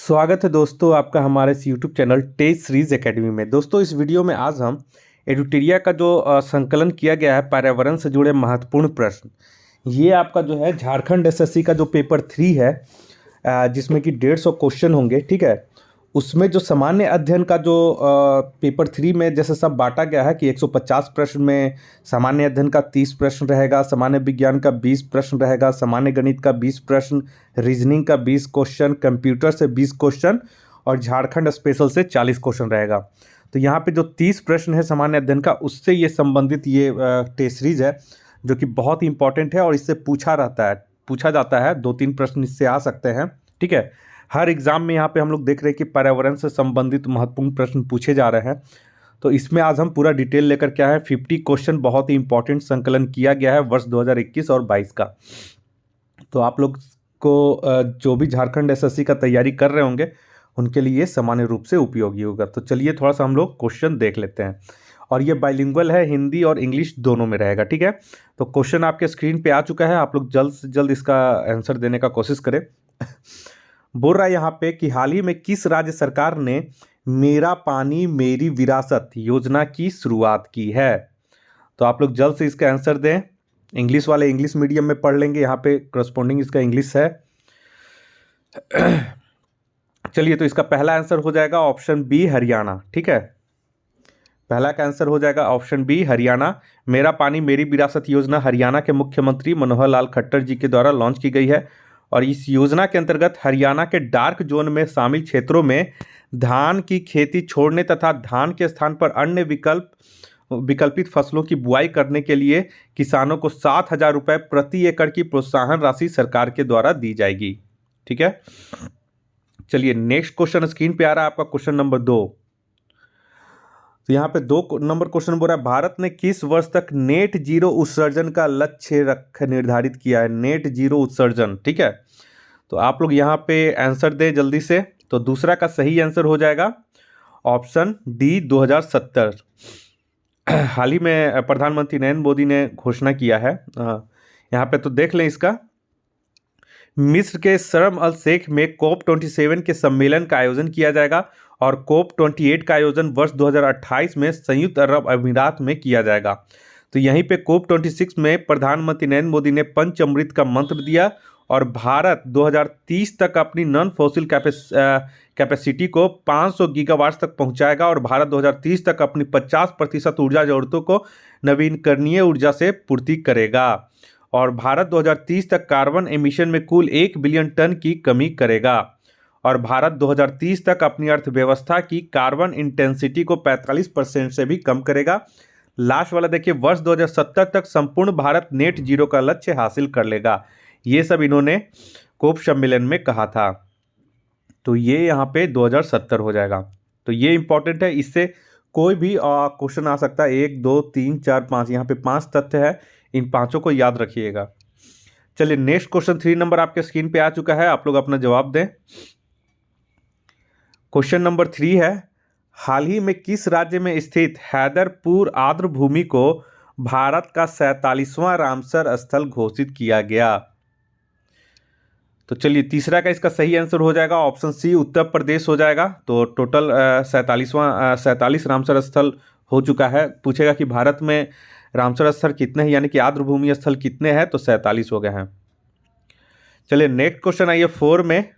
स्वागत है दोस्तों आपका हमारे इस YouTube channel test series academy में। दोस्तों इस वीडियो में आज हम एडुटेरिया का जो संकलन किया गया है पर्यावरण से जुड़े महत्वपूर्ण प्रश्न, ये आपका जो है झारखंड एसएससी का जो पेपर 3 है, जिसमें कि 150 क्वेश्चन होंगे। ठीक है, उसमें जो सामान्य अध्ययन का जो पेपर 3 में जैसे सब बांटा गया है कि 150 प्रश्न में सामान्य अध्ययन का 30 प्रश्न रहेगा, सामान्य विज्ञान का 20 प्रश्न रहेगा, सामान्य गणित का 20 प्रश्न, रीजनिंग का 20 क्वेश्चन, कंप्यूटर से 20 क्वेश्चन और झारखंड स्पेशल से 40 क्वेश्चन रहेगा। तो यहाँ पे जो 30 प्रश्न है सामान्य अध्ययन का, उससे ये संबंधित ये टेस्ट सीरीज है जो कि बहुत ही इंपॉर्टेंट है और इससे पूछा जाता है 2-3 प्रश्न इससे आ सकते हैं। ठीक है, हर एग्ज़ाम में यहाँ पे हम लोग देख रहे हैं कि पर्यावरण से संबंधित महत्वपूर्ण प्रश्न पूछे जा रहे हैं। तो इसमें आज हम पूरा डिटेल लेकर के आए हैं। 50 क्वेश्चन बहुत ही इंपॉर्टेंट संकलन किया गया है वर्ष 2021 और 22 का। तो आप लोग को जो भी झारखंड एसएससी का तैयारी कर रहे होंगे उनके लिए सामान्य रूप से उपयोगी होगा। तो चलिए थोड़ा सा हम लोग क्वेश्चन देख लेते हैं, और ये बाइलिंगुअल है, हिंदी और इंग्लिश दोनों में रहेगा। ठीक है, तो क्वेश्चन आपके स्क्रीन पे आ चुका है, आप लोग जल्द से जल्द इसका आंसर देने का कोशिश करें। बोल रहा है यहाँ पे कि हाल ही में किस राज्य सरकार ने मेरा पानी मेरी विरासत योजना की शुरुआत की है। तो आप लोग जल्द से इसका आंसर दें। इंग्लिश वाले इंग्लिश मीडियम में पढ़ लेंगे, यहाँ पे करस्पॉन्डिंग इसका इंग्लिश है। चलिए, तो इसका पहला आंसर हो जाएगा ऑप्शन बी, हरियाणा। ठीक है, पहला का आंसर हो जाएगा ऑप्शन बी, हरियाणा। मेरा पानी मेरी विरासत योजना हरियाणा के मुख्यमंत्री मनोहर लाल खट्टर जी के द्वारा लॉन्च की गई है, और इस योजना के अंतर्गत हरियाणा के डार्क जोन में शामिल क्षेत्रों में धान की खेती छोड़ने तथा धान के स्थान पर अन्य विकल्पित फसलों की बुआई करने के लिए किसानों को 7,000 रुपये प्रति एकड़ की प्रोत्साहन राशि सरकार के द्वारा दी जाएगी। ठीक है, चलिए नेक्स्ट क्वेश्चन स्क्रीन पे आ रहा है आपका, क्वेश्चन नंबर 2। तो यहाँ पे 2 नंबर क्वेश्चन बोल रहा है, भारत ने किस वर्ष तक नेट जीरो उत्सर्जन का लक्ष्य निर्धारित किया है। नेट जीरो उत्सर्जन, ठीक है, तो आप लोग यहाँ पे आंसर दें जल्दी से। तो दूसरा का सही आंसर हो जाएगा ऑप्शन डी, 2070। हाल ही में प्रधानमंत्री नरेंद्र मोदी ने घोषणा किया है। यहाँ पे तो देख लें इसका। मिस्र के शर्म अल शेख में COP27 के सम्मेलन का आयोजन किया जाएगा, और COP28 का आयोजन वर्ष 2028 में संयुक्त अरब अमीरात में किया जाएगा। तो यहीं पे COP26 में प्रधानमंत्री नरेंद्र मोदी ने पंचामृत का मंत्र दिया, और भारत 2030 तक अपनी नॉन फॉसिल कैपेसिटी को 500 गीगावाट तक पहुंचाएगा, और भारत 2030 तक अपनी 50% ऊर्जा जरूरतों को नवीकरणीय ऊर्जा से पूर्ति करेगा, और भारत 2030 तक कार्बन एमिशन में कुल 1 बिलियन टन की कमी करेगा, और भारत 2030 तक अपनी अर्थव्यवस्था की कार्बन इंटेंसिटी को 45% से भी कम करेगा। लास्ट वाला देखिए, वर्ष 2070 तक संपूर्ण भारत नेट जीरो का लक्ष्य हासिल कर लेगा। ये सब इन्होंने कोप सम्मेलन में कहा था। तो ये यहाँ पे 2070 हो जाएगा। तो ये इंपॉर्टेंट है, इससे कोई भी क्वेश्चन आ सकता है। 1 2 3 4 5, यहाँ पे 5 तथ्य है, इन 5 को याद रखिएगा। चलिए नेक्स्ट क्वेश्चन 3 नंबर आपके स्क्रीन पे आ चुका है, आप लोग अपना जवाब दें। क्वेश्चन नंबर 3 है, हाल ही में किस राज्य में स्थित हैदरपुर आर्द्र भूमि को भारत का 47वां रामसर स्थल घोषित किया गया। तो चलिए तीसरा का इसका सही आंसर हो जाएगा ऑप्शन सी, उत्तर प्रदेश हो जाएगा। तो टोटल 47 रामसर स्थल हो चुका है। पूछेगा कि भारत में रामसर स्थल कितने हैं, यानी कि आर्द्र भूमि स्थल कितने हैं, तो 47 हो गए हैं। चलिए नेक्स्ट क्वेश्चन आइए 4 में।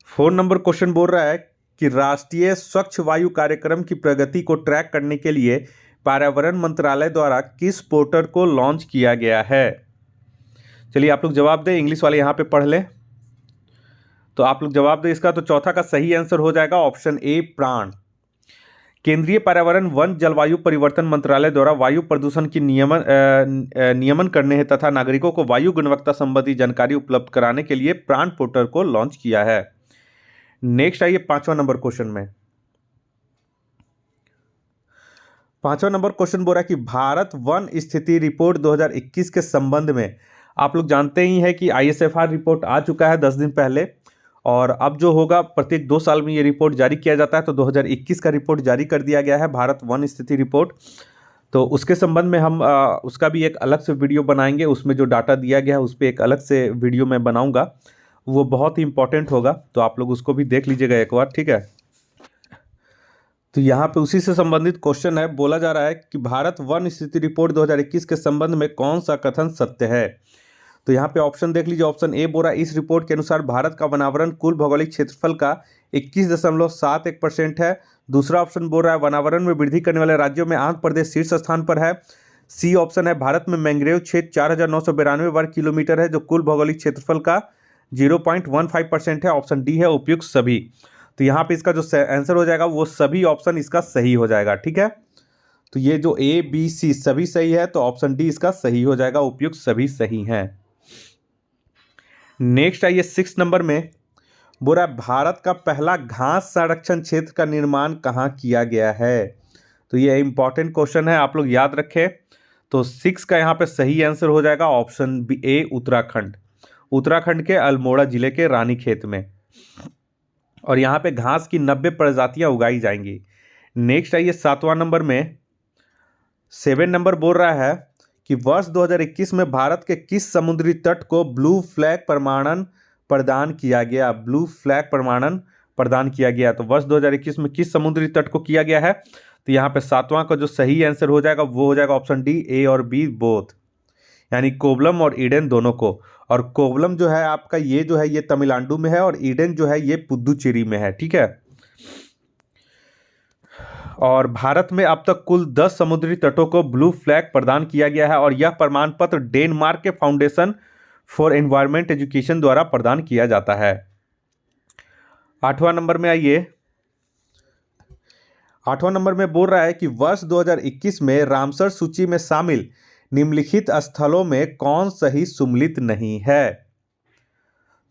4 नंबर क्वेश्चन बोल रहा है कि राष्ट्रीय स्वच्छ वायु कार्यक्रम की प्रगति को ट्रैक करने के लिए पर्यावरण मंत्रालय द्वारा किस पोर्टल को लॉन्च किया गया है। चलिए आप लोग जवाब दें, इंग्लिश वाले यहाँ पे पढ़ लें। तो आप लोग जवाब दें इसका। तो चौथा का सही आंसर हो जाएगा ऑप्शन ए, प्राण। केंद्रीय पर्यावरण वन जलवायु परिवर्तन मंत्रालय द्वारा वायु प्रदूषण की नियमन करने हैं तथा नागरिकों को वायु गुणवत्ता संबंधी जानकारी उपलब्ध कराने के लिए प्राण पोर्टल को लॉन्च किया है। नेक्स्ट आइए 5वां नंबर क्वेश्चन में। 5वां नंबर क्वेश्चन बोल रहा है कि भारत वन स्थिति रिपोर्ट 2021 के संबंध में, आप लोग जानते ही हैं कि ISFR रिपोर्ट आ चुका है 10 दिन पहले, और अब जो होगा प्रत्येक 2 साल में ये रिपोर्ट जारी किया जाता है। तो 2021 का रिपोर्ट जारी कर दिया गया है, भारत वन स्थिति रिपोर्ट। तो उसके संबंध में हम उसका भी एक अलग से वीडियो बनाएंगे। उसमें जो डाटा दिया गया है उस पर एक अलग से वीडियो मैं बनाऊंगा, वो बहुत ही इंपॉर्टेंट होगा, तो आप लोग उसको भी देख लीजिएगा एक बार, ठीक है। तो यहाँ पे उसी से संबंधित क्वेश्चन है, बोला जा रहा है कि भारत वन स्थिति रिपोर्ट 2021 के संबंध में कौन सा कथन सत्य है। तो यहाँ पे ऑप्शन देख लीजिए। ऑप्शन ए बोल रहा है, इस रिपोर्ट के अनुसार भारत का वनावरण कुल भौगोलिक क्षेत्रफल का 21.71% है। दूसरा ऑप्शन बोल रहा है, वनावरण में वृद्धि करने वाले राज्यों में आंध्र प्रदेश शीर्ष स्थान पर है। सी ऑप्शन है, भारत में मैंग्रोव क्षेत्र 4,992 वर्ग किलोमीटर है, जो कुल भौगोलिक क्षेत्रफल का 0.15% है। ऑप्शन डी है उपयुक्त सभी। तो यहाँ पे इसका जो आंसर हो जाएगा वो सभी ऑप्शन इसका सही हो जाएगा, ठीक है। तो ये जो ए बी सी सभी सही है, तो ऑप्शन डी इसका सही हो जाएगा, उपयुक्त सभी सही हैं। नेक्स्ट आइए 6 नंबर में, बोल रहा है भारत का पहला घास संरक्षण क्षेत्र का निर्माण कहाँ किया गया है। तो ये इंपॉर्टेंट क्वेश्चन है, आप लोग याद रखें। तो 6 का यहाँ पे सही आंसर हो जाएगा ऑप्शन बी ए, उत्तराखंड। उत्तराखंड के अल्मोड़ा जिले के रानीखेत में, और यहाँ पे घास की 90 प्रजातियां उगाई जाएंगी। नेक्स्ट आइए 7वां नंबर में, 7 नंबर बोल रहा है कि वर्ष 2021 में भारत के किस समुद्री तट को ब्लू फ्लैग प्रमाणन प्रदान किया गया। ब्लू फ्लैग प्रमाणन प्रदान किया गया, तो वर्ष 2021 में किस समुद्री तट को किया गया है। तो यहाँ पे 7वां का जो सही आंसर हो जाएगा वो हो जाएगा ऑप्शन डी, ए और बी बोथ, यानी कोवलम और ईडन दोनों को। और कोवलम जो है आपका ये जो है ये तमिलनाडु में है, और ईडन जो है ये पुदुचेरी में है, ठीक है। और भारत में अब तक कुल 10 समुद्री तटों को ब्लू फ्लैग प्रदान किया गया है, और यह प्रमाण पत्र डेनमार्क के फाउंडेशन फॉर एनवायरमेंट एजुकेशन द्वारा प्रदान किया जाता है। 8वां नंबर में आइए। 8वां नंबर में बोल रहा है कि वर्ष 2021 में रामसर सूची में शामिल निम्नलिखित स्थलों में कौन सही सुमेलित नहीं है।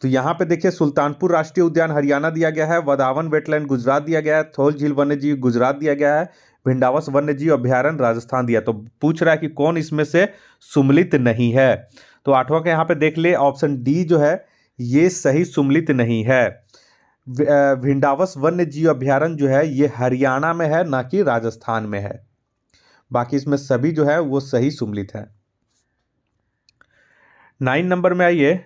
तो यहाँ पे देखिए, सुल्तानपुर राष्ट्रीय उद्यान हरियाणा दिया गया है, वधावन वेटलैंड गुजरात दिया गया है, थोल झील वन्यजीव गुजरात दिया गया है, भिंडावस वन्यजीव अभ्यारण्य राजस्थान दिया। तो पूछ रहा है कि कौन इसमें से सुमेलित नहीं है। तो 8वां के यहाँ पे देख ले, ऑप्शन डी जो है ये सही सुमेलित नहीं है। भिंडावस वन्यजीव अभ्यारण्य जो है ये हरियाणा में है, ना कि राजस्थान में है। बाकी इसमें सभी जो है वो सही सुमेलित है। 9 नंबर में आइए।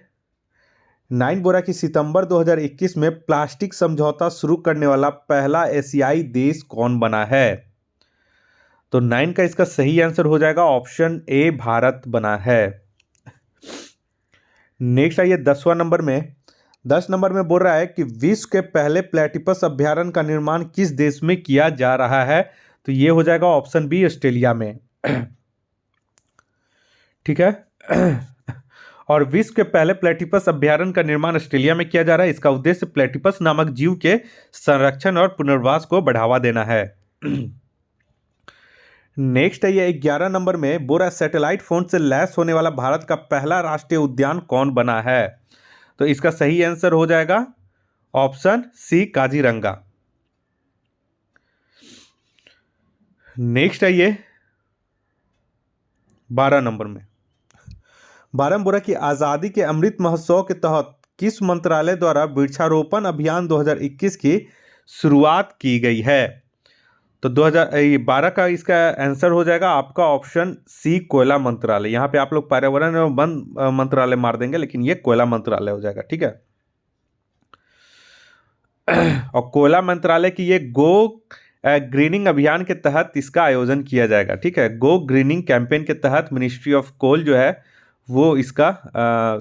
9 बोला कि सितंबर 2021 में प्लास्टिक समझौता शुरू करने वाला पहला एशियाई देश कौन बना है। तो 9 का इसका सही आंसर हो जाएगा ऑप्शन ए, भारत बना है। नेक्स्ट आइए 10वां नंबर में। 10 नंबर में बोल रहा है कि विश्व के पहले प्लेटिपस अभ्यारण्य का निर्माण किस देश में किया जा रहा है। तो ये हो जाएगा ऑप्शन बी, ऑस्ट्रेलिया में, ठीक है। और विश्व के पहले प्लेटिपस अभ्यारण्य का निर्माण ऑस्ट्रेलिया में किया जा रहा है। इसका उद्देश्य प्लेटिपस नामक जीव के संरक्षण और पुनर्वास को बढ़ावा देना है। नेक्स्ट है ये 11 नंबर में, बोरा सैटेलाइट फोन से लैस होने वाला भारत का पहला राष्ट्रीय उद्यान कौन बना है। तो इसका सही आंसर हो जाएगा ऑप्शन सी, काजीरंगा। नेक्स्ट है ये 12 नंबर में। 12 में बोला कि आज़ादी के अमृत महोत्सव के तहत किस मंत्रालय द्वारा वृक्षारोपण अभियान 2021 की शुरुआत की गई है। तो 2012 का इसका आंसर हो जाएगा आपका ऑप्शन सी, कोयला मंत्रालय। यहाँ पे आप लोग पर्यावरण एवं वन मंत्रालय मार देंगे, लेकिन ये कोयला मंत्रालय हो जाएगा, ठीक है। और कोयला मंत्रालय की ये गो ग्रीनिंग अभियान के तहत इसका आयोजन किया जाएगा, ठीक है। गो ग्रीनिंग कैंपेन के तहत मिनिस्ट्री ऑफ कोल जो है वो इसका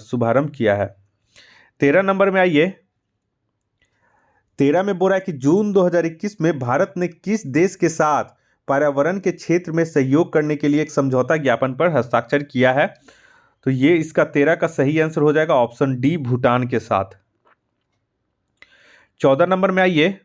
शुभारंभ किया है। 13 नंबर में आइए। 13 में बोला है कि जून 2021 में भारत ने किस देश के साथ पर्यावरण के क्षेत्र में सहयोग करने के लिए एक समझौता ज्ञापन पर हस्ताक्षर किया है। तो ये इसका 13 का सही आंसर हो जाएगा ऑप्शन डी, भूटान के साथ। 14 नंबर में आइए।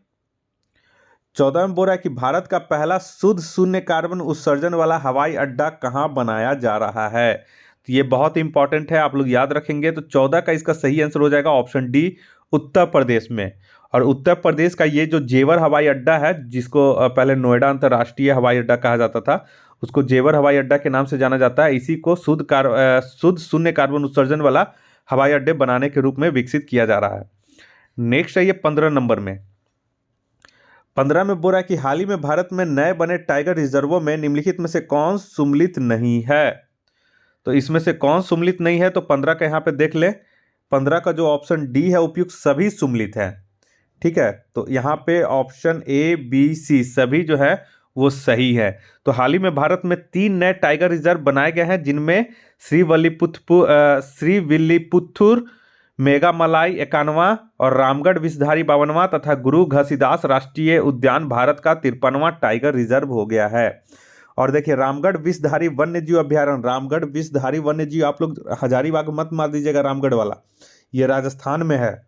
14 में बोल रहा है कि भारत का पहला शुद्ध शून्य कार्बन उत्सर्जन वाला हवाई अड्डा कहाँ बनाया जा रहा है। तो ये बहुत इंपॉर्टेंट है, आप लोग याद रखेंगे। तो 14 का इसका सही आंसर हो जाएगा ऑप्शन डी, उत्तर प्रदेश में। और उत्तर प्रदेश का ये जो जेवर हवाई अड्डा है, जिसको पहले नोएडा अंतर्राष्ट्रीय हवाई अड्डा कहा जाता था, उसको जेवर हवाई अड्डा के नाम से जाना जाता है। इसी को शुद्ध शून्य कार्बन उत्सर्जन वाला हवाई अड्डे बनाने के रूप में विकसित किया जा रहा है। नेक्स्ट है ये 15 नंबर में। 15 में बोल रहा है कि हाल ही में भारत में नए बने टाइगर रिजर्वों में निम्नलिखित में से कौन सम्मिलित नहीं है। तो इसमें से कौन सम्मिलित नहीं है, तो 15 का यहाँ पे देख ले, 15 का जो ऑप्शन डी है उपयुक्त सभी सम्मिलित है। ठीक है, तो यहाँ पे ऑप्शन ए बी सी सभी जो है वो सही है। तो हाल ही में भारत में 3 नए टाइगर रिजर्व बनाए गए हैं, जिनमें श्रीविल्लीपुत्तूर मेघामलाई 51वां और रामगढ़ विषधारी 52वां तथा गुरु घसीदास राष्ट्रीय उद्यान भारत का 53वां टाइगर रिजर्व हो गया है। और देखिए रामगढ़ विषधारी वन्यजीव अभ्यारण्य, रामगढ़ विषधारी वन्यजीव, आप लोग हजारीबाग मत मार दीजिएगा, रामगढ़ वाला ये राजस्थान में है।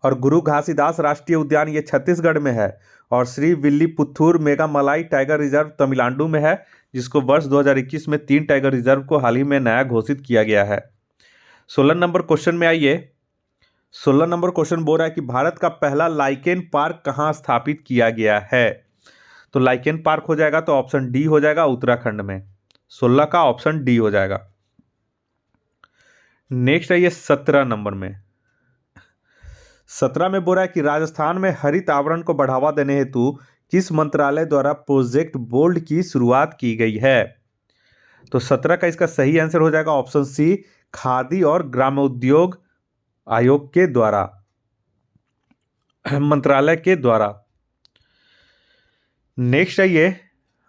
और गुरु घासीदास राष्ट्रीय उद्यान ये छत्तीसगढ़ में है। और श्री विल्लीपुत्तूर मेघामलाई टाइगर रिजर्व तमिलनाडु में है, जिसको वर्ष 2021 में 3 टाइगर रिजर्व को हाल ही में नया घोषित किया गया है। 16 नंबर क्वेश्चन में आइए। 16 नंबर क्वेश्चन बोल रहा है कि भारत का पहला लाइकेन पार्क कहाँ स्थापित किया गया है। तो लाइकेन पार्क हो जाएगा तो ऑप्शन डी हो जाएगा उत्तराखंड में। 16 का ऑप्शन डी हो जाएगा। नेक्स्ट आइए 17 नंबर में। 17 में बोल रहा है कि राजस्थान में हरित आवरण को बढ़ावा देने हेतु किस मंत्रालय द्वारा प्रोजेक्ट बोल्ड की शुरुआत की गई है। तो 17 का इसका सही आंसर हो जाएगा ऑप्शन सी, खादी और ग्रामोद्योग आयोग के द्वारा, मंत्रालय के द्वारा। नेक्स्ट आइए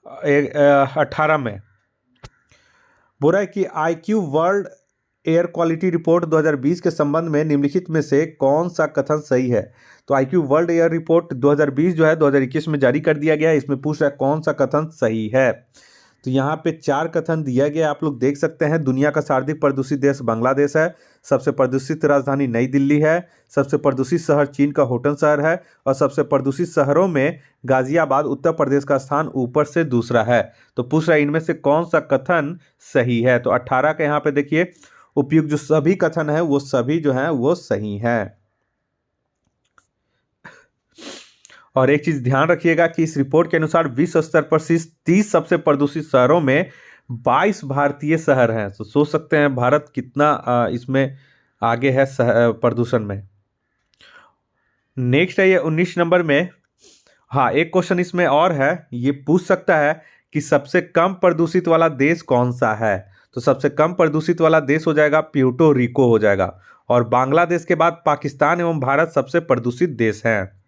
18 में बोल रहा है कि IQ world air quality report 2020 के संबंध में निम्नलिखित में से कौन सा कथन सही है। तो IQ वर्ल्ड एयर रिपोर्ट 2020 जो है 2021 में जारी कर दिया गया है। इसमें पूछ रहा है कौन सा कथन सही है। तो यहाँ पे 4 कथन दिया गया, आप लोग देख सकते हैं। दुनिया का सर्वाधिक प्रदूषित देश बांग्लादेश है, सबसे प्रदूषित राजधानी नई दिल्ली है, सबसे प्रदूषित शहर चीन का होटन शहर है, और सबसे प्रदूषित शहरों में गाजियाबाद उत्तर प्रदेश का स्थान ऊपर से दूसरा है। तो पूछ रहा है इनमें से कौन सा कथन सही है। तो 18 के यहाँ पे देखिए उपयुक्त जो सभी कथन है वो सभी जो हैं वो सही हैं। और एक चीज ध्यान रखिएगा कि इस रिपोर्ट के अनुसार विश्व स्तर पर 30 सबसे प्रदूषित शहरों में 22 भारतीय शहर हैं। तो सोच सकते हैं भारत कितना इसमें आगे है प्रदूषण में। नेक्स्ट है ये 19 नंबर में। हाँ, एक क्वेश्चन इसमें और है, ये पूछ सकता है कि सबसे कम प्रदूषित वाला देश कौन सा है। तो सबसे कम प्रदूषित वाला देश हो जाएगा प्यूर्टो रिको हो जाएगा। और बांग्लादेश के बाद पाकिस्तान एवं भारत सबसे प्रदूषित देश हैं।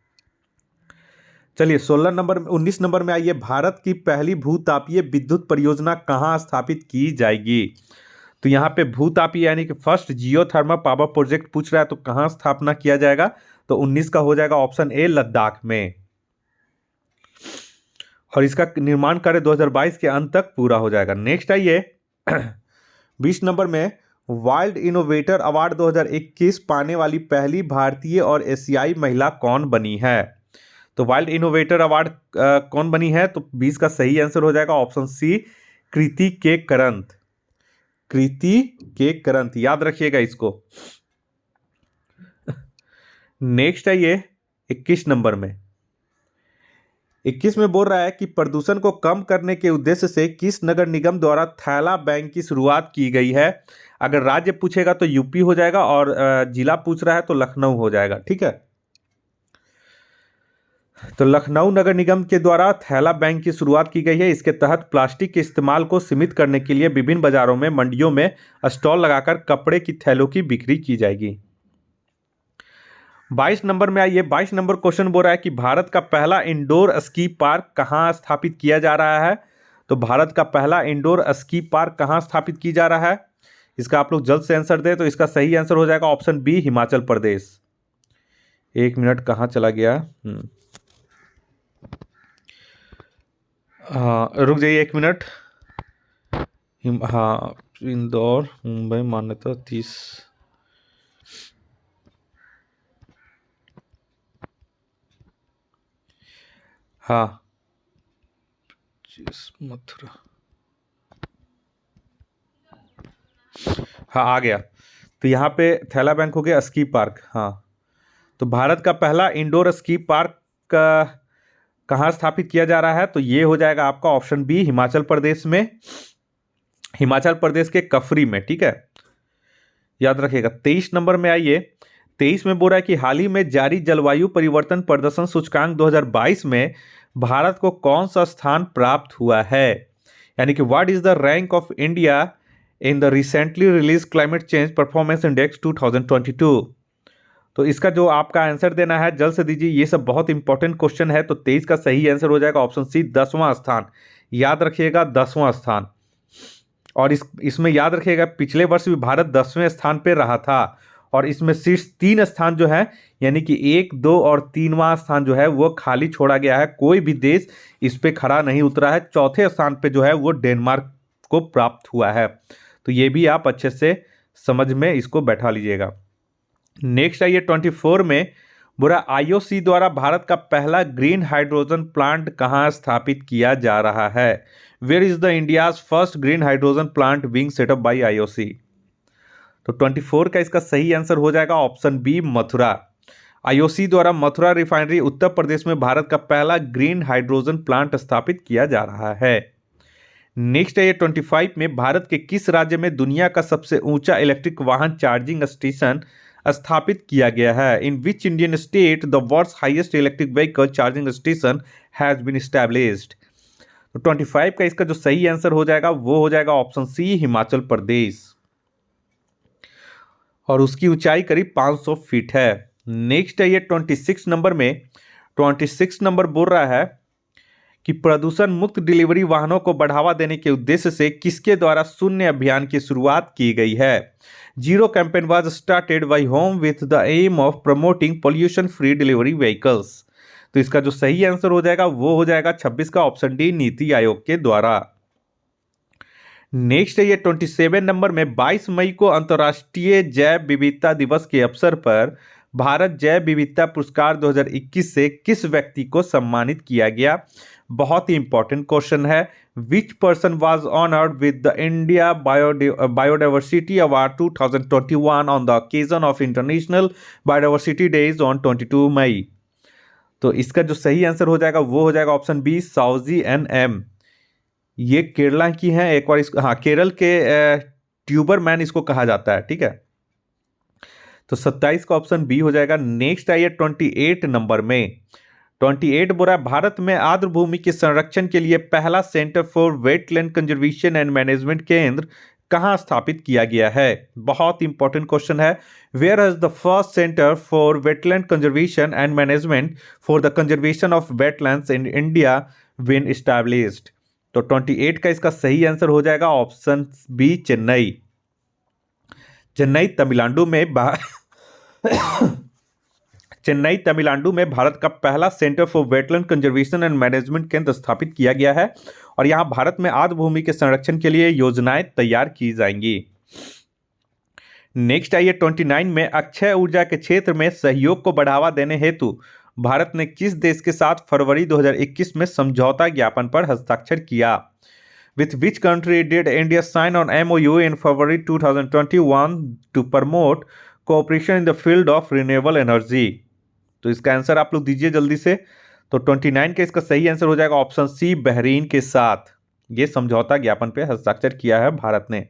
चलिए 19 नंबर में आइए। भारत की पहली भूतापीय विद्युत परियोजना कहाँ स्थापित की जाएगी। तो यहाँ पे भूतापीय यानी कि फर्स्ट जियोथर्मल पावर प्रोजेक्ट पूछ रहा है, तो कहाँ स्थापना किया जाएगा। तो 19 का हो जाएगा ऑप्शन ए, लद्दाख में। और इसका निर्माण कार्य 2022 के अंत तक पूरा हो जाएगा। नेक्स्ट आइए 20 नंबर में। वाइल्ड इनोवेटर अवार्ड 2021 पाने वाली पहली भारतीय और एशियाई महिला कौन बनी है। तो वाइल्ड इनोवेटर अवार्ड कौन बनी है। तो 20 का सही आंसर हो जाएगा ऑप्शन सी, कृति के करंत। कृति के करंत, याद रखिएगा इसको। नेक्स्ट है ये 21 नंबर में। 21 में बोल रहा है कि प्रदूषण को कम करने के उद्देश्य से किस नगर निगम द्वारा थैला बैंक की शुरुआत की गई है। अगर राज्य पूछेगा तो यूपी हो जाएगा, और जिला पूछ रहा है तो लखनऊ हो जाएगा। ठीक है, तो लखनऊ नगर निगम के द्वारा थैला बैंक की शुरुआत की गई है। इसके तहत प्लास्टिक के इस्तेमाल को सीमित करने के लिए विभिन्न बाजारों में, मंडियों में स्टॉल लगाकर कपड़े की थैलों की बिक्री की जाएगी। 22 नंबर में आइए। 22 नंबर क्वेश्चन बोल रहा है कि भारत का पहला इंडोर स्की पार्क कहाँ स्थापित किया जा रहा है। तो भारत का पहला इंडोर स्की पार्क कहाँ स्थापित की जा रहा है, इसका आप लोग जल्द से आंसर दें। तो इसका सही आंसर हो जाएगा option B, Himachal Pradesh. 1 minute कहाँ चला गया। हाँ, रुक जाइए 1 मिनट। हाँ, इंदौर, मुंबई, मान्यता 30। हाँ, मथुरा। हाँ, आ गया। तो यहाँ पे थैला बैंक हो गया, स्की पार्क। हाँ, तो भारत का पहला इंडोर स्की पार्क कहाँ स्थापित किया जा रहा है। तो ये हो जाएगा आपका ऑप्शन बी, हिमाचल प्रदेश में, हिमाचल प्रदेश के कफरी में। ठीक है, याद रखिएगा। 23 नंबर में आइए। 23 में बोल रहा है कि हाल ही में जारी जलवायु परिवर्तन प्रदर्शन सूचकांक 2022 में भारत को कौन सा स्थान प्राप्त हुआ है, यानी कि what is the rank of India in the recently release climate change performance index 2022। तो इसका जो आपका आंसर देना है जल्द से दीजिए, ये सब बहुत इंपॉर्टेंट क्वेश्चन है। तो 23 का सही आंसर हो जाएगा ऑप्शन सी, 10वां स्थान। याद रखिएगा 10वां स्थान। और इसमें याद रखिएगा पिछले वर्ष भी भारत 10वें स्थान पे रहा था, और इसमें शीर्ष 3 स्थान जो है यानी कि 1, 2 और 3वां स्थान जो है वो खाली छोड़ा गया है। कोई भी देश इस पे खड़ा नहीं उतरा है। चौथे स्थान पे जो है वो डेनमार्क को प्राप्त हुआ है। तो ये भी आप अच्छे से समझ में इसको बैठा लीजिएगा। नेक्स्ट आइए 24 में बुरा आईओसी द्वारा भारत का पहला ग्रीन हाइड्रोजन प्लांट कहाँ स्थापित किया जा रहा है। Where is the India's first green hydrogen plant being set up by IOC. तो 24 का इसका सही आंसर हो जाएगा ऑप्शन बी, मथुरा। आईओसी द्वारा मथुरा रिफाइनरी उत्तर प्रदेश में भारत का पहला ग्रीन हाइड्रोजन प्लांट स्थापित किया जा रहा है। नेक्स्ट है 25 में भारत के किस राज्य में दुनिया का सबसे ऊंचा इलेक्ट्रिक वाहन चार्जिंग स्टेशन स्थापित किया गया है। In which Indian state the world's highest electric vehicle charging station has been established. तो 25 का इसका जो सही आंसर हो जाएगा वो हो जाएगा ऑप्शन सी, हिमाचल प्रदेश, और उसकी ऊंचाई करीब 500 फीट है। नेक्स्ट है ये 26 नंबर में। 26 नंबर बोल रहा है कि प्रदूषण मुक्त डिलीवरी वाहनों को बढ़ावा देने के उद्देश्य से किसके द्वारा शून्य अभियान की शुरुआत की गई है। Zero campaign was started by home with the aim of promoting pollution free delivery vehicles. तो इसका जो सही आंसर हो जाएगा वो हो जाएगा 26 का ऑप्शन डी, नीति आयोग के द्वारा। नेक्स्ट है ये 27 नंबर में 22 मई को अंतर्राष्ट्रीय जैव विविधता दिवस के अवसर पर भारत जैव विविधता पुरस्कार 2021 से किस व्यक्ति को सम्मानित किया गया। बहुत ही इंपॉर्टेंट क्वेश्चन है। Which person was honoured with the India biodiversity award 2021 on the occasion of international biodiversity days on 22 मई। तो इसका जो सही आंसर हो जाएगा वो हो जाएगा ऑप्शन बी, साउजी एन एम। ये केरला की हैं। एक बार इसको, हाँ, केरल के ट्यूबर मैन इसको कहा जाता है, ठीक है। तो 27 का ऑप्शन बी हो जाएगा। नेक्स्ट आइए 28 नंबर में। 28 बोरा भारत में आर्द्र भूमि के संरक्षण के लिए पहला centre for wetland conservation and management केंद्र कहाँ स्थापित किया गया है। बहुत इंपॉर्टेंट क्वेश्चन है। Where has the first centre for wetland conservation and management for the conservation of wetlands in India been established. तो 28 का इसका सही आंसर हो जाएगा ऑप्शन बी, चेन्नई। चेन्नई तमिलनाडु में चेन्नई तमिलनाडु में भारत का पहला centre for wetland conservation and management केंद्र स्थापित किया गया है, और यहां भारत में आर्द्र भूमि के संरक्षण के लिए योजनाएं तैयार की जाएंगी। नेक्स्ट आइए 29 में अक्षय ऊर्जा के क्षेत्र में सहयोग को बढ़ावा देने हेतु भारत ने किस देश के साथ फरवरी 2021 में समझौता ज्ञापन पर हस्ताक्षर किया। With which country did India sign on MOU in February 2021 to promote cooperation in the field of renewable energy? तो इसका आंसर आप लोग दीजिए जल्दी से। तो 29 का इसका सही आंसर हो जाएगा ऑप्शन सी, बहरीन के साथ ये समझौता ज्ञापन पे हस्ताक्षर किया है भारत ने।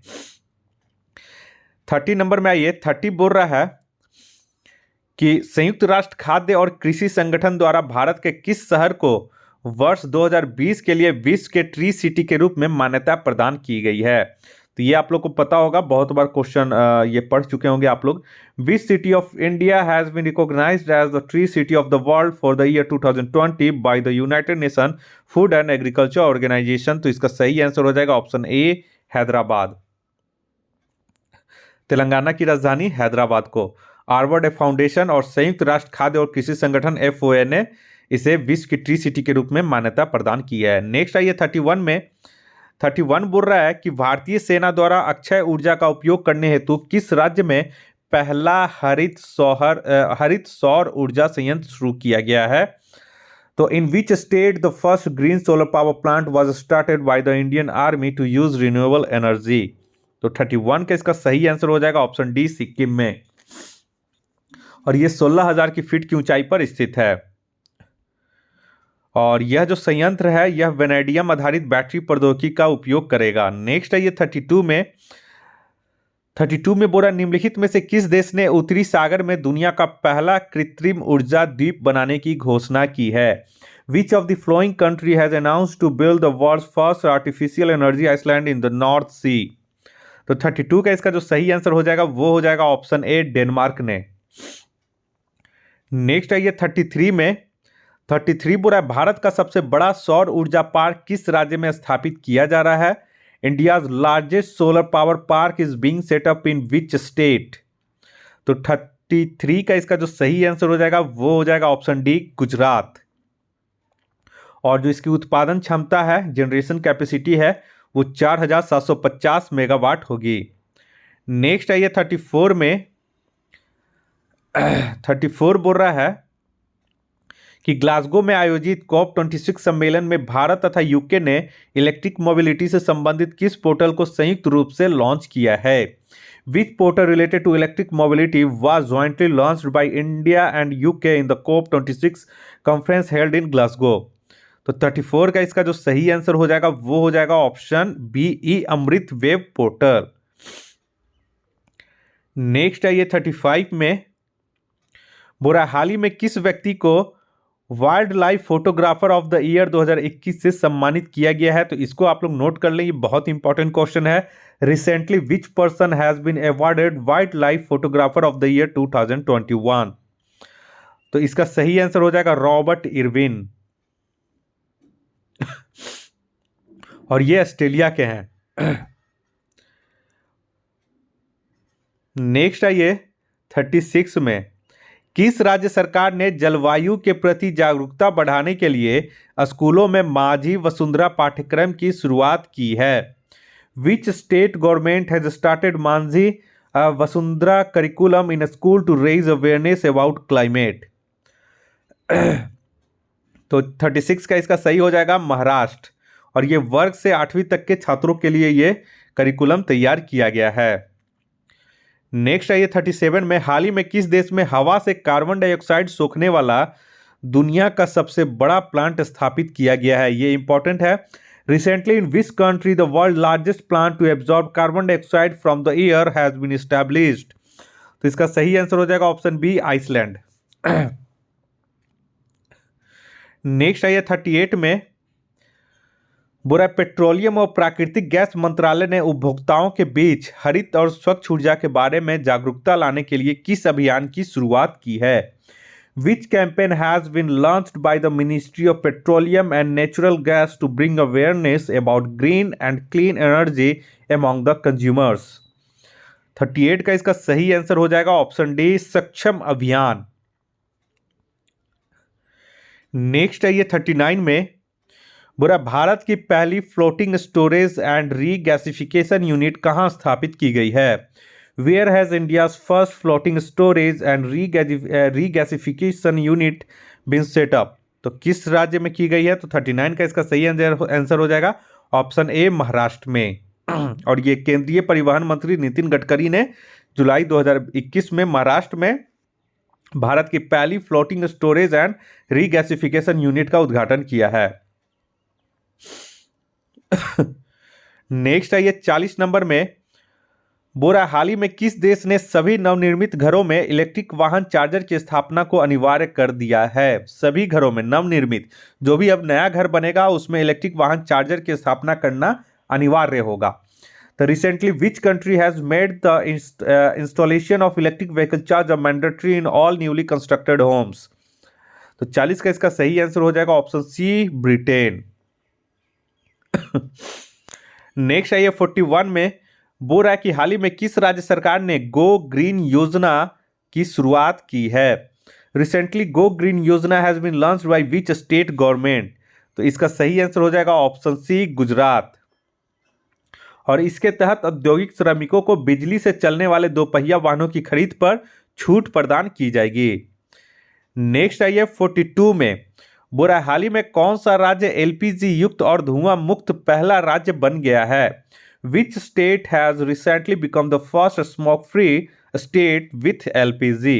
30 नंबर में आइए। 30 बोल रहा है कि संयुक्त राष्ट्र खाद्य और कृषि संगठन द्वारा भारत के किस शहर को वर्ष 2020 के लिए विश्व के ट्री सिटी के रूप में मान्यता प्रदान की गई है। तो ये आप लोग को पता होगा, बहुत बार क्वेश्चन ये पढ़ चुके होंगे आप लोग। Which city of India has been recognised as the tree city of the world for the year 2020 by the United Nation Food and Agriculture Organisation. तो इसका सही आंसर हो जाएगा ऑप्शन ए, हैदराबाद। तेलंगाना की राजधानी हैदराबाद को आर्बर डे फाउंडेशन और संयुक्त राष्ट्र खाद्य और कृषि संगठन FAO ने इसे विश्व की ट्री सिटी के रूप में मान्यता प्रदान की है। नेक्स्ट आइए 31 में। 31 बोल रहा है कि भारतीय सेना द्वारा अक्षय ऊर्जा का उपयोग करने हेतु किस राज्य में पहला हरित सौर ऊर्जा संयंत्र शुरू किया गया है। तो in which state the first green solar power plant was started by the Indian army to use renewable energy. तो 31 का इसका सही आंसर हो जाएगा ऑप्शन डी, सिक्किम में, और यह 16,000 की फीट की ऊंचाई पर स्थित है। और यह जो संयंत्र है यह वेनेडियम आधारित बैटरी प्रौद्योगिकी का उपयोग करेगा। नेक्स्ट है ये 32 में। 32 में बोल रहा निम्नलिखित में से किस देश ने उत्तरी सागर में दुनिया का पहला कृत्रिम ऊर्जा द्वीप बनाने की घोषणा की है? Which of the flowing country has announced to build the world's first artificial energy island in the North Sea? तो 32 का इसका जो सही आंसर हो जाएगा वो हो जाएगा ऑप्शन ए, डेनमार्क ने। नेक्स्ट है ये 33 में 33 बोल रहा है भारत का सबसे बड़ा सौर ऊर्जा पार्क किस राज्य में स्थापित किया जा रहा है? India's largest solar power park is being set up in which state? तो 33 का इसका जो सही आंसर हो जाएगा वो हो जाएगा ऑप्शन डी, गुजरात। और जो इसकी उत्पादन क्षमता है, जनरेशन कैपेसिटी है, वो 4750 मेगावाट होगी। नेक्स्ट है ये 34 में 34 बोल रहा है कि ग्लासगो में आयोजित COP26 सम्मेलन में भारत तथा यूके ने इलेक्ट्रिक मोबिलिटी से संबंधित किस पोर्टल को संयुक्त रूप से लॉन्च किया है? Which portal related to electric mobility was jointly launched by India and UK in the COP26 conference held in Glasgow? तो 34 का इसका जो सही आंसर हो जाएगा वो हो जाएगा ऑप्शन बी, ई अमृत वेब पोर्टल। नेक्स्ट है ये 35 में बोरा हाल ही में किस व्यक्ति को wild life photographer of the year 2021 से सम्मानित किया गया है? तो इसको आप लोग नोट कर लें, ये बहुत इंपॉर्टेंट क्वेश्चन है। Recently which person has been awarded wild life photographer of the year 2021? तो इसका सही आंसर हो जाएगा रॉबर्ट इरविन। और ये ऑस्ट्रेलिया के हैं। नेक्स्ट है ये 36 में किस राज्य सरकार ने जलवायु के प्रति जागरूकता बढ़ाने के लिए स्कूलों में माझी वसुंधरा पाठ्यक्रम की शुरुआत की है? Which state government has started Majhi Vasundhara curriculum in school to raise awareness about climate? तो 36 का इसका सही हो जाएगा महाराष्ट्र। और ये वर्ग से 8वीं तक के छात्रों के लिए ये करिकुलम तैयार किया गया है। नेक्स्ट है ये 37 में हाल ही में किस देश में हवा से कार्बन डाइऑक्साइड सोखने वाला दुनिया का सबसे बड़ा प्लांट स्थापित किया गया है? ये इंपॉर्टेंट है। Recently in which country the world largest plant to absorb carbon dioxide from the air has been established? तो इसका सही आंसर हो जाएगा ऑप्शन बी, आइसलैंड। नेक्स्ट है ये 38 में बुरा पेट्रोलियम और प्राकृतिक गैस मंत्रालय ने उपभोक्ताओं के बीच हरित और स्वच्छ ऊर्जा के बारे में जागरूकता लाने के लिए किस अभियान की शुरुआत की है? Which campaign has been launched by the ministry of petroleum and natural gas to bring awareness about green and clean energy among the consumers? 38 का इसका सही आंसर हो जाएगा ऑप्शन डी, सक्षम अभियान। नेक्स्ट है ये 39 में बुरा भारत की पहली floating storage and regasification unit कहां स्थापित की गई है? Where has India's first floating storage and regasification unit been set up? तो किस राज्य में की गई है? तो 39 का इसका सही आंसर हो जाएगा ऑप्शन ए, महाराष्ट्र में। और ये केंद्रीय परिवहन मंत्री नितिन गडकरी ने जुलाई 2021 में महाराष्ट्र में भारत की पहली floating storage and regasification unit का उद्घाटन किया है। नेक्स्ट है ये 40 नंबर में बोरा हाल ही में किस देश ने सभी नवनिर्मित घरों में इलेक्ट्रिक वाहन चार्जर की स्थापना को अनिवार्य कर दिया है? सभी घरों में नवनिर्मित, जो भी अब नया घर बनेगा उसमें इलेक्ट्रिक वाहन चार्जर की स्थापना करना अनिवार्य होगा। तो recently which country has made the installation of electric vehicle charger mandatory in all newly constructed homes? तो 40 का इसका सही आंसर हो जाएगा ऑप्शन सी, ब्रिटेन। नेक्स्ट है ये 41 में बोल रहा है कि हाल ही में किस राज्य सरकार ने गो ग्रीन योजना की शुरुआत की है? रिसेंटली गो ग्रीन योजना has been launched by which state government? तो इसका सही आंसर हो जाएगा ऑप्शन सी, गुजरात। और इसके तहत औद्योगिक श्रमिकों को बिजली से चलने वाले दोपहिया वाहनों की खरीद पर छूट प्रदान की जाएगी। नेक्स्ट है ये 42 में बोरा हाल ही में कौन सा राज्य एलपीजी युक्त और धुआं मुक्त पहला राज्य बन गया है? Which state has recently become the first smoke free state with LPG?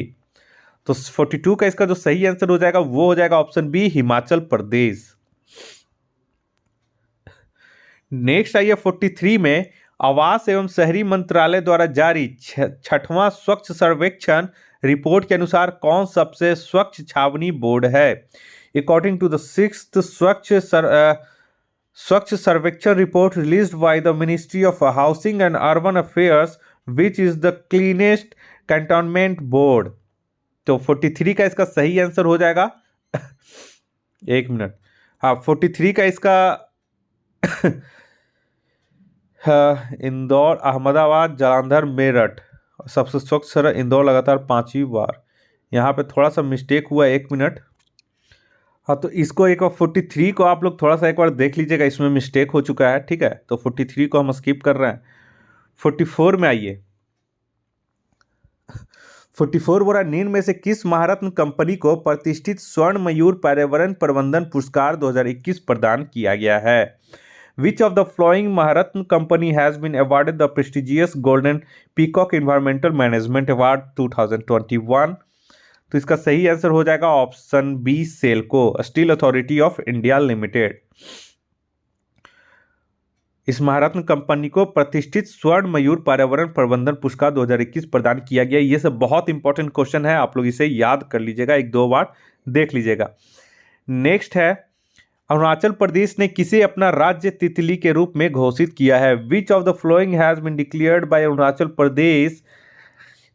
तो 42 का इसका जो सही आंसर हो जाएगा वो हो जाएगा option B, Himachal Pradesh. Next आइए 43 में आवास एवं शहरी मंत्रालय द्वारा जारी छठवां स्वच्छ सर्वेक्षण रिपोर्ट के अनुसार कौन सबसे स्वच्छ छावनी बोर्ड है? अकॉर्डिंग टू द सिक्स्थ स्वच्छ सर्वेक्षण report released by the ministry of housing and urban affairs, which is the cleanest cantonment board. तो 43 का इसका सही आंसर हो जाएगा एक मिनट, हाँ 43 का इसका इंदौर, अहमदाबाद, जालंधर, मेरठ। सबसे स्वच्छ शहर इंदौर लगातार 5वीं बार। यहाँ पे थोड़ा सा मिस्टेक हुआ, एक मिनट। हाँ तो इसको एक बार 43 को आप लोग थोड़ा सा एक बार देख लीजिएगा, इसमें मिस्टेक हो चुका है, ठीक है। तो 43 को हम स्किप कर रहे हैं। 44 में आइए। 44 बोला निम्न में से किस महारत्न कंपनी को प्रतिष्ठित स्वर्ण मयूर पर्यावरण प्रबंधन पुरस्कार 2021 प्रदान किया गया है? Which of the following Maharatna company has been awarded the prestigious Golden Peacock Environmental Management Award 2021? तो इसका सही आंसर हो जाएगा ऑप्शन बी, सेल्को, steel authority of India limited. इस महारत्न कंपनी को प्रतिष्ठित स्वर्ण मयूर पर्यावरण प्रबंधन पुरस्कार 2021 प्रदान किया गया। ये सब बहुत इंपॉर्टेंट क्वेश्चन है, आप लोग इसे याद कर लीजिएगा, एक दो बार देख लीजिएगा। नेक्स्ट है, अरुणाचल प्रदेश ने किसे अपना राज्य तितली के रूप में घोषित किया है? Which of the following has been declared by Arunachal Pradesh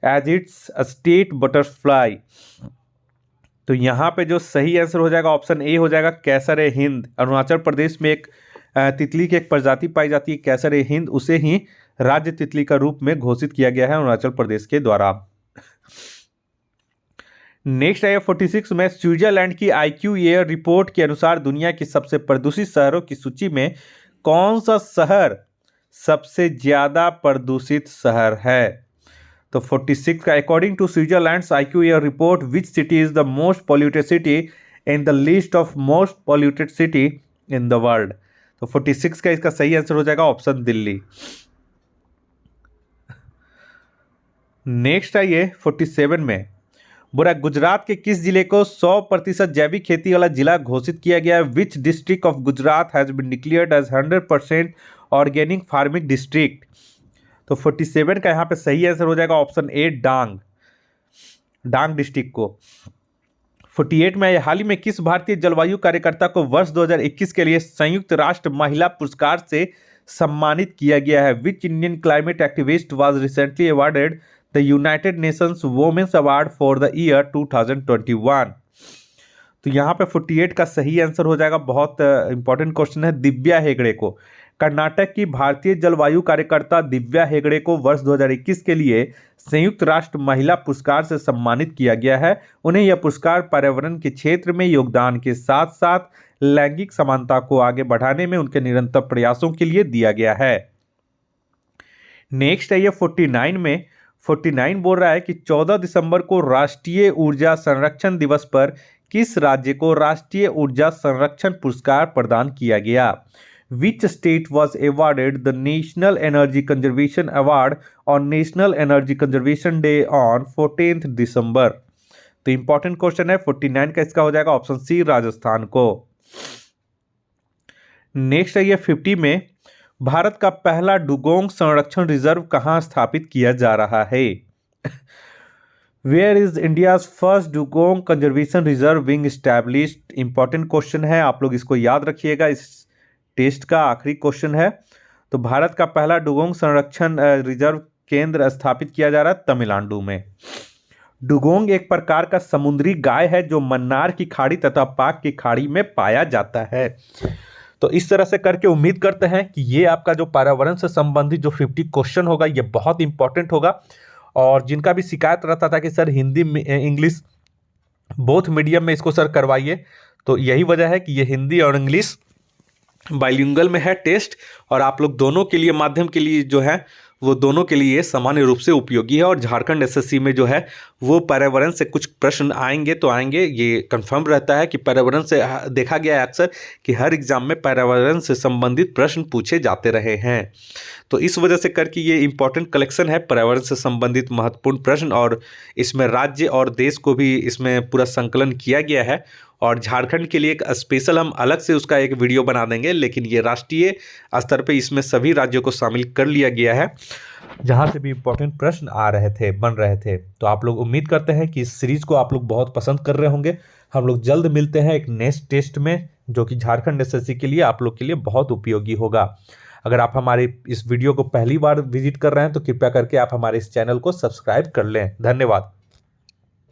as its state butterfly. तो यहाँ पे जो सही आंसर हो जाएगा ऑप्शन ए हो जाएगा, कैसर ए हिंद। अरुणाचल प्रदेश में एक तितली की एक प्रजाति पाई जाती है कैसर ए हिंद, उसे ही राज्य तितली का रूप में घोषित किया गया है अरुणाचल प्रदेश के द्वारा। नेक्स्ट है 46 में, स्विट्जरलैंड की IQ एयर रिपोर्ट के अनुसार दुनिया की सबसे प्रदूषित शहरों की सूची में कौन सा शहर सबसे ज्यादा प्रदूषित शहर है? तो 46 का, according to Switzerland IQ air report, which city is the most polluted city in the list of most polluted city in the world. तो 46 का इसका सही आंसर हो जाएगा ऑप्शन दिल्ली। नेक्स्ट आइए 47 में, बुरा गुजरात के किस जिले को 100% जैविक खेती वाला जिला घोषित किया गया है? Which district of Gujarat has been declared as 100% organic farming district. तो 47 का यहाँ पे सही आंसर हो जाएगा ऑप्शन ए, डांग डिस्ट्रिक्ट को। 48 में, हाल ही में किस भारतीय जलवायु कार्यकर्ता को वर्ष 2021 के लिए संयुक्त राष्ट्र महिला पुरस्कार से सम्मानित किया गया है? Which Indian climate activist was recently awarded the United Nations women's award for the year 2021। तो यहाँ पे 48 का सही आंसर हो जाएगा, बहुत इंपॉर्टेंट क्वेश्चन है, दिव्या हेगड़े को। कर्नाटक की भारतीय जलवायु कार्यकर्ता दिव्या हेगड़े को वर्ष 2021 के लिए संयुक्त राष्ट्र महिला पुरस्कार से सम्मानित किया गया है। उन्हें यह पुरस्कार पर्यावरण के क्षेत्र में योगदान के साथ साथ लैंगिक समानता को आगे बढ़ाने में उनके निरंतर प्रयासों के लिए दिया गया है। नेक्स्ट है ये 49 में, 49 बोल रहा है कि 14 दिसंबर को राष्ट्रीय ऊर्जा संरक्षण दिवस पर किस राज्य को राष्ट्रीय ऊर्जा संरक्षण पुरस्कार प्रदान किया गया? Which state was awarded the National Energy Conservation Award on National Energy Conservation Day on 14th December? तो इंपॉर्टेंट क्वेश्चन है, 49 का इसका हो जाएगा ऑप्शन सी, राजस्थान को। नेक्स्ट है ये 50 में, भारत का पहला डुगोंग संरक्षण रिजर्व कहाँ स्थापित किया जा रहा है? Where is India's first dugong conservation reserve being established? Important question है, आप लोग इसको याद रखिएगा, इस टेस्ट का आखिरी क्वेश्चन है। तो भारत का पहला डुगोंग संरक्षण रिजर्व केंद्र स्थापित किया जा रहा है तमिलनाडु में। डुगोंग एक प्रकार का समुद्री गाय है जो मन्नार की खाड़ी तथा पाक की खाड़ी में पाया जाता है। तो इस तरह से करके उम्मीद करते हैं कि ये आपका जो पर्यावरण से संबंधित जो 50 क्वेश्चन होगा ये बहुत इंपॉर्टेंट होगा। और जिनका भी शिकायत रहता था कि sir Hindi English both medium में इसको सर करवाइए, तो यही वजह है कि ये हिंदी और इंग्लिश बाइलिंगुअल में है टेस्ट, और आप लोग दोनों के लिए माध्यम के लिए जो है वो दोनों के लिए सामान्य रूप से उपयोगी है। और झारखंड एसएससी में जो है वो पर्यावरण से कुछ प्रश्न आएंगे तो आएंगे, ये कंफर्म रहता है कि पर्यावरण से देखा गया है अक्सर कि हर एग्जाम में पर्यावरण से संबंधित प्रश्न पूछे जाते रहे हैं। तो इस वजह से करके ये इंपॉर्टेंट कलेक्शन है पर्यावरण से संबंधित महत्वपूर्ण प्रश्न, और इसमें राज्य और देश को भी इसमें पूरा संकलन किया गया है। और झारखंड के लिए एक स्पेशल हम अलग से उसका एक वीडियो बना देंगे, लेकिन ये राष्ट्रीय स्तर पे इसमें सभी राज्यों को शामिल कर लिया गया है जहाँ से भी इम्पोर्टेंट प्रश्न आ रहे थे, बन रहे थे। तो आप लोग उम्मीद करते हैं कि इस सीरीज को आप लोग बहुत पसंद कर रहे होंगे। हम लोग जल्द मिलते हैं एक नेक्स्ट टेस्ट में, जो कि झारखंड एसएससी के लिए आप लोग के लिए बहुत उपयोगी होगा। अगर आप हमारे इस वीडियो को पहली बार विजिट कर रहे हैं तो कृपया करके आप हमारे इस चैनल को सब्सक्राइब कर लें। धन्यवाद।